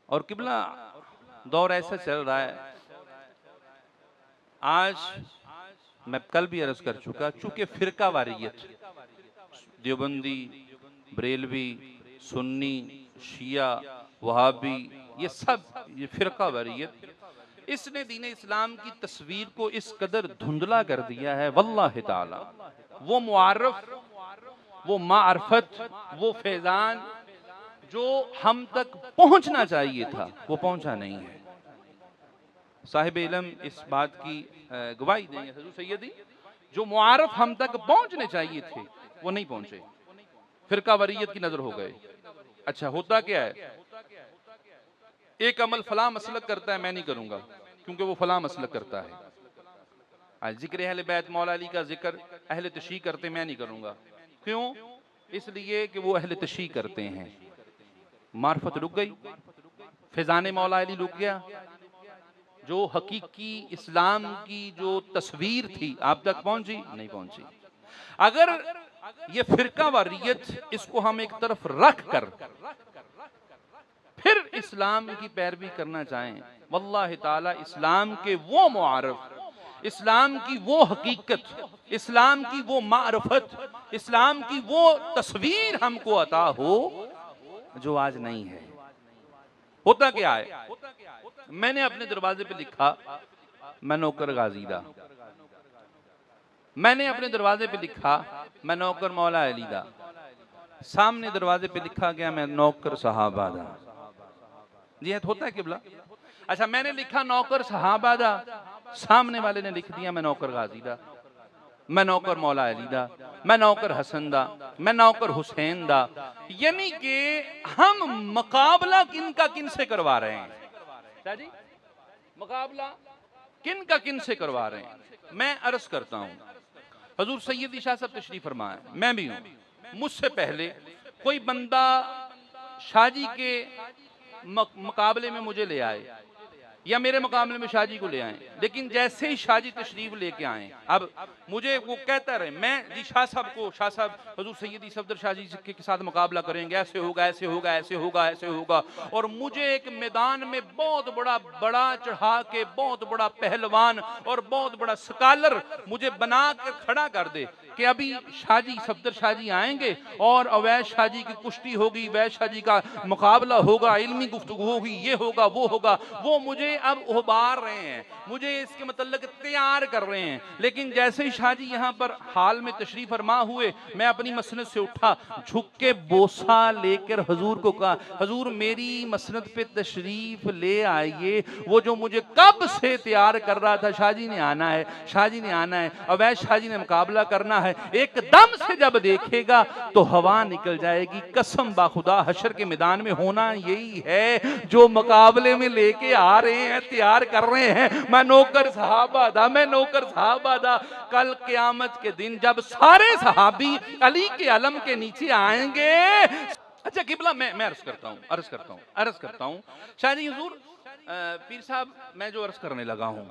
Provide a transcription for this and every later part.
اور قبلہ دور ایسا چل رہا ہے، آج میں کل بھی عرض کر چکا، چونکہ فرقہ واریت، دیوبندی، بریلوی، سنی، شیعہ، وہابی، یہ سب یہ فرقہ واریت، اس نے دین اسلام کی تصویر کو اس قدر دھندلا کر دیا ہے، واللہ تعالی وہ معرف، وہ معرفت، وہ فیضان جو ہم تک پہنچنا چاہیے تھا وہ پہنچا نہیں ہے۔ صاحب علم اس بات کی گواہی دیں گے، حضور سیدی جو معارف ہم تک پہنچنے چاہیے تھے وہ نہیں پہنچے، فرقہ واریت کی نظر ہو گئے۔ اچھا ہوتا کیا ہے؟ ایک عمل فلاں مسلک کرتا ہے، میں نہیں کروں گا کیونکہ وہ فلاں مسلک کرتا ہے۔ آج ذکر اہل بیت مولا علی کا ذکر اہل تشیع کرتے، میں نہیں کروں گا، کیوں؟ اس لیے کہ وہ اہل تشیع کرتے ہیں۔ معرفت رک گئی، فیضان مولا علی رک گیا، جو حقیقی اسلام کی جو تصویر تھی آپ تک پہنچی نہیں پہنچی۔ اگر یہ فرقہ واریت اس کو ہم ایک طرف رکھ کر پھر اسلام کی پیروی کرنا چاہیں، واللہ تعالی اسلام کے وہ معارف، اسلام کی وہ حقیقت، اسلام کی وہ معرفت، اسلام کی وہ تصویر ہم کو عطا ہو جو آج نہیں ہے۔ ہوتا کیا ہے؟ میں نے اپنے دروازے پہ لکھا میں نوکر غازی دا، میں نے اپنے دروازے پہ لکھا میں نوکر مولا علی دا، سامنے دروازے پہ لکھا گیا میں نوکر صحابہ دا۔ جی ہوتا ہے قبلہ۔ اچھا میں نے لکھا نوکر صحابہ دا، سامنے والے نے لکھ دیا میں نوکر غازی دا، میں نوکر مولا علی دا، میں نوکر حسن دا، میں نوکر حسین دا، یعنی کہ ہم مقابلہ کن کا کن سے کروا رہے ہیں؟ جی مقابلہ کن کا کن سے کروا رہے ہیں؟ میں عرض کرتا ہوں، حضور سیدی شاہ صاحب تشریف فرمائے، میں بھی ہوں، مجھ سے پہلے کوئی بندہ شاہ جی کے مقابلے میں مجھے لے آئے یا میرے مقابلے میں شاہ جی کو لے آئیں، لیکن جیسے ہی شاہ جی تشریف لے کے آئیں، اب مجھے وہ کہتا رہے میں جی شاہ صاحب کو، شاہ صاحب حضور سیدی صفدر شاہ جی کے ساتھ مقابلہ کریں گے، ایسے ہوگا ایسے ہوگا ایسے ہوگا ایسے ہوگا، اور مجھے ایک میدان میں بہت بڑا چڑھا کے بہت بڑا پہلوان اور بہت بڑا سکالر مجھے بنا کر کھڑا کر دے کہ ابھی شاہ جی صفدر شاہ جی آئیں گے اور اویس شاہ جی کی کشتی ہوگی، اویس شاہ جی کا مقابلہ ہوگا، علمی گفتگو ہوگی، یہ ہوگا وہ ہوگا، وہ مجھے اب ابھار رہے ہیں، مجھے اس کے متعلق تیار کر رہے ہیں۔ لیکن جیسے ہی شاہ جی یہاں پر حال میں تشریف فرما ہوئے، میں اپنی مسند سے اٹھا، جھک کے بوسہ لے کر حضور کو کہا حضور میری مسند پہ تشریف لے آئیے، وہ جو مجھے کب سے تیار کر رہا تھا شاہ جی نے آنا ہے، شاہ جی نے آنا ہے، اویس شاہ جی نے مقابلہ کرنا ہے، ایک دم سے جب دیکھے گا تو ہوا نکل جائے گی، قسم باخدا حشر کے میدان میں ہونا یہی ہے جو مقابلے میں لے کے آ رہے ہیں، تیار کر رہے ہیں، میں نوکر صحابہ دا، میں نوکر صحابہ دا۔ کل قیامت کے دن جب سارے صحابی علی کے علم کے نیچے آئیں گے۔ اچھا قبلہ میں عرض کرتا ہوں شاہ جی حضور پیر صاحب میں جو عرض کرنے لگا ہوں،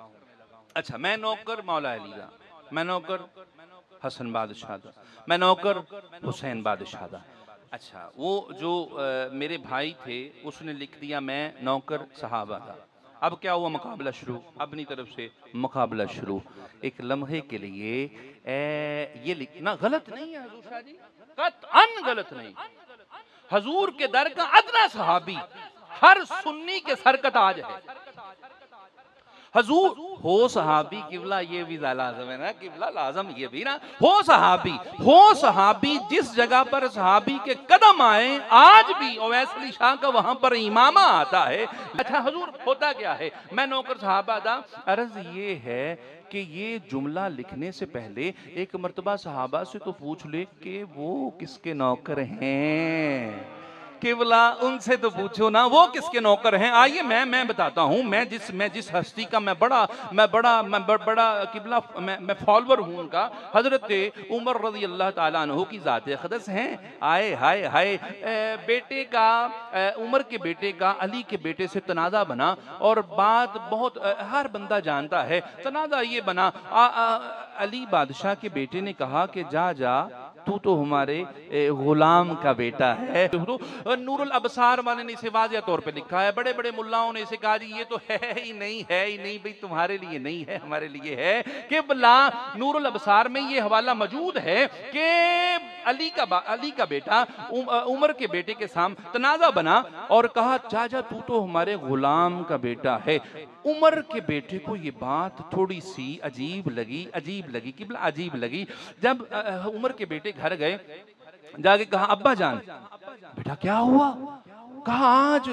اچھا میں نوکر مولا علی دا، میں نوکر حسن بادشاہ دا، میں نوکر حسین بادشاہ دا۔ اچھا وہ جو میرے بھائی تھے اس نے لکھ دیا میں نوکر صحابہ دا۔ اب کیا ہوا؟ مقابلہ شروع، اپنی طرف سے مقابلہ شروع۔ ایک لمحے کے لیے یہ لکھنا غلط نہیں ہے حضور شاہ جی، قطعاً غلط نہیں۔ حضور کے در کا ادنا صحابی ہر سنی کے سر کا تاج ہے۔ حضور ہو صحابی، قبلہ یہ بھی لازم ہے نا، قبلہ لازم یہ بھی نا، ہو صحابی جس جگہ پر صحابی کے قدم آئے، آج بھی اویس علی شاہ کا وہاں پر امامہ آتا ہے۔ اچھا حضور ہوتا کیا ہے؟ میں نوکر صحابہ دا، عرض یہ ہے کہ یہ جملہ لکھنے سے پہلے ایک مرتبہ صحابہ سے تو پوچھ لے کہ وہ کس کے نوکر ہیں، قبلہ ان سے تو پوچھو نا وہ کس کے نوکر ہیں۔ آئیے میں بتاتا ہوں، میں جس ہستی کا میں بڑا قبلہ میں فالور ہوں ان کا، حضرت عمر رضی اللہ تعالیٰ عنہ کی ذات اقدس ہیں۔ آئے ہائے ہائے، بیٹے کا، عمر کے بیٹے کا علی کے بیٹے سے تنازع بنا، اور بات بہت ہر بندہ جانتا ہے، تنازع یہ بنا، علی بادشاہ کے بیٹے نے کہا کہ جا تو تو ہمارے غلام کا بیٹا ہے۔ نور الابصار والے نے اسے واضح طور پہ لکھا ہے، بڑے بڑے ملاؤں نے اسے کہا جی یہ تو ہے ہی نہیں بھئی، تمہارے لیے نہیں ہے، ہمارے لیے ہے کہ بلا نور الابصار میں یہ حوالہ موجود ہے کہ علی کا بیٹا عمر کے بیٹے کے سامنے تنازع بنا اور کہا چاچا تو تو ہمارے غلام کا بیٹا ہے۔ عمر کے بیٹے کو یہ بات تھوڑی سی عجیب لگی۔ جب عمر کے بیٹے گھر گئے، جا کے کہا ابا جان بیٹا کیا ہوا؟ کہا آج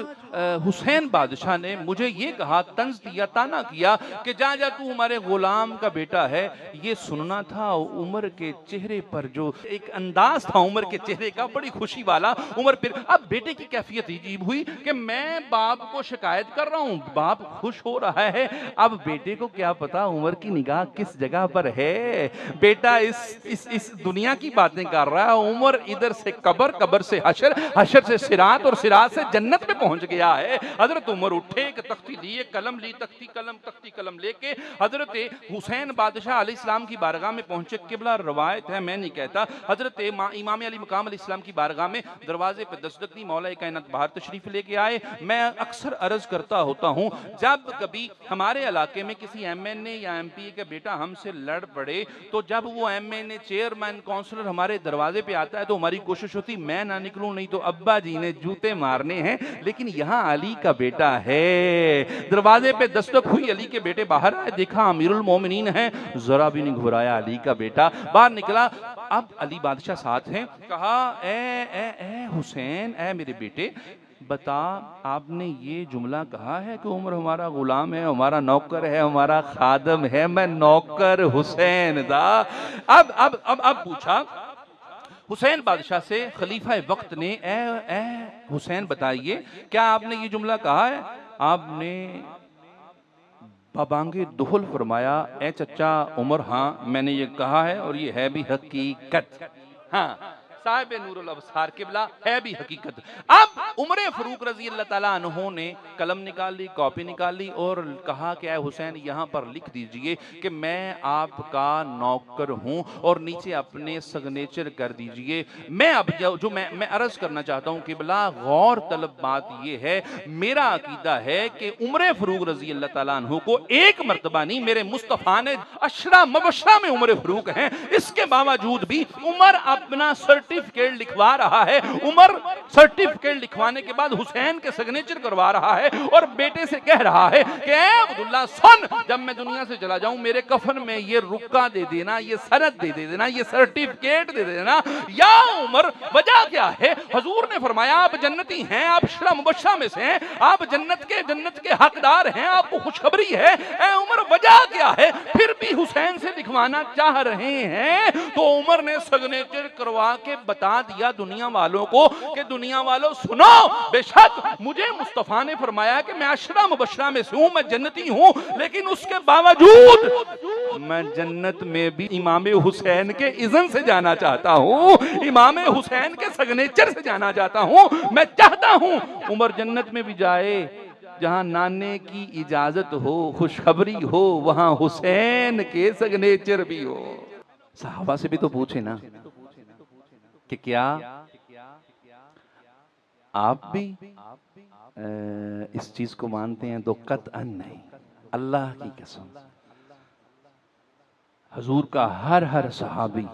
حسین بادشاہ نے مجھے یہ کہا، طنز دیا، تانا کیا کہ جا تو ہمارے غلام کا بیٹا ہے۔ یہ سننا تھا عمر کے چہرے پر جو ایک انداز تھا عمر کے چہرے کا بڑی خوشی والا۔ عمر پھر اب بیٹے کی کیفیت عجیب ہوئی کہ میں باپ کو شکایت کر رہا ہوں، باپ خوش ہو رہا ہے، اب بیٹے کو کیا پتا عمر کی نگاہ کس جگہ پر ہے۔ بیٹا اس دنیا کی باتیں کر رہا ہے، عمر ادھر سے قبر سے حشر سے صراط اور صراط سے جنت میں پہنچ گیا ہے۔ حضرت عمر اٹھے، ایک تختی لی، ایک قلم لی، تختی قلم لے کے حضرت حسین بادشاہ علیہ السلام کی بارگاہ میں پہنچے۔ قبلہ روایت ہے، میں نہیں کہتا، حضرت امام علی مقام علیہ السلام کی بارگاہ میں دروازے پہ دستک دی، مولا کائنات باہر تشریف لے کے آئے۔ میں اکثر عرض کرتا ہوتا ہوں جب کبھی ہمارے علاقے میں کسی ایم این اے یا ایم پی اے کا بیٹا ہم سے لڑ پڑے تو جب وہ ایم این اے، چیئرمین، کونسلر ہمارے دروازے پہ آتا ہے تو ہماری کوشش ہوتی میں نہ نکلوں، نہیں تو ابا جی نے جوتے مارنے ہیں، لیکن یہاں علی کا بیٹا ہے۔ دروازے پہ دستک ہوئی، علی کے بیٹے باہر آئے، دیکھا امیر المومنین ہیں، ذرا بھی نہیں گھبرایا، علی کا بیٹا باہر نکلا۔ اب علی بادشاہ ساتھ ہیں، کہا اے حسین، اے میرے بیٹے بتا، آپ نے یہ جملہ کہا ہے کہ عمر ہمارا غلام ہے، ہمارا نوکر ہے، ہمارا خادم ہے، میں نوکر حسین دا۔ اب پوچھا حسین بادشاہ سے خلیفہ وقت نے، اے حسین بتائیے کیا آپ نے یہ جملہ کہا ہے؟ آپ نے بابانگ دہل فرمایا، اے چچا عمر ہاں میں نے یہ کہا ہے اور یہ ہے بھی حقیقت۔ ہاں صاحب نور الابصار قبلہ ہے بھی حقیقت۔ اب عمر فاروق رضی اللہ تعالیٰ عنہ نے قلم نکال لی، کاپی نکال لی اور کہا کہ اے حسین یہاں پر لکھ دیجئے کہ میں آپ کا نوکر ہوں اور نیچے اپنے سگنیچر کر دیجئے۔ میں اب جو میں عرض کرنا چاہتا ہوں قبلہ، غور طلب بات یہ ہے، میرا عقیدہ ہے کہ عمر فاروق رضی اللہ تعالیٰ عنہ کو ایک مرتبہ نہیں، میرے مصطفیٰ نے عشرہ مبشرہ میں عمر فاروق ہیں، اس کے باوجود بھی عمر اپنا سرٹیفکیٹ لکھوا رہا ہے۔ عمر سرٹیفکیٹ لکھوانے کے بعد حسین کے سگنیچر کروا رہا ہے اور بیٹے سے کہہ رہا ہے کہ اے عبداللہ سن، جب میں دنیا سے چلا جاؤں میرے کفن میں یہ رکا دے دینا، یہ سند دے دینا، یہ سرٹیفکیٹ دے دینا۔ یا عمر وجہ کیا ہے؟ حضور نے فرمایا آپ جنتی ہیں، آپ عشرہ مبشرہ میں سے ہیں، آپ جنت کے حقدار ہیں، آپ کو خوشخبری ہے۔ اے عمر وجہ کیا ہے؟ پھر بھی حسین سے لکھوانا چاہ رہے ہیں۔ تو عمر نے سگنیچر کروا کے بتا دیا دنیا والوں کو کہ دنیا والوں سنو، بے شک مجھے مصطفیٰ نے فرمایا کہ میں عشرہ مبشرہ میں سے ہوں، میں جنتی ہوں، لیکن اس کے باوجود میں جنت میں بھی امام حسین کے اذن سے جانا چاہتا ہوں، امام حسین کے سگنیچر سے جانا چاہتا ہوں۔ میں چاہتا ہوں عمر جنت میں بھی جائے جہاں نانے کی اجازت ہو، خوشخبری ہو، وہاں حسین کے سگنیچر بھی ہو۔ صحابہ سے بھی تو پوچھے نا کہ کیا آپ بھی اس چیز کو مانتے ہیں؟ تو قطعاً نہیں، اللہ کی قسم۔ حضور کا ہر صحابی،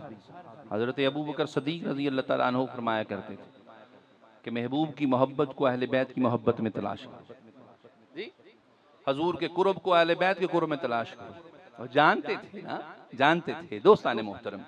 حضرت ابو بکر صدیق رضی اللہ تعالیٰ عنہ فرمایا کرتے تھے کہ محبوب کی محبت کو اہل بیت کی محبت میں تلاش کرو، حضور کے قرب کو اہل بیت کے قرب میں تلاش کرو۔ اور جانتے تھے دوستان محترم،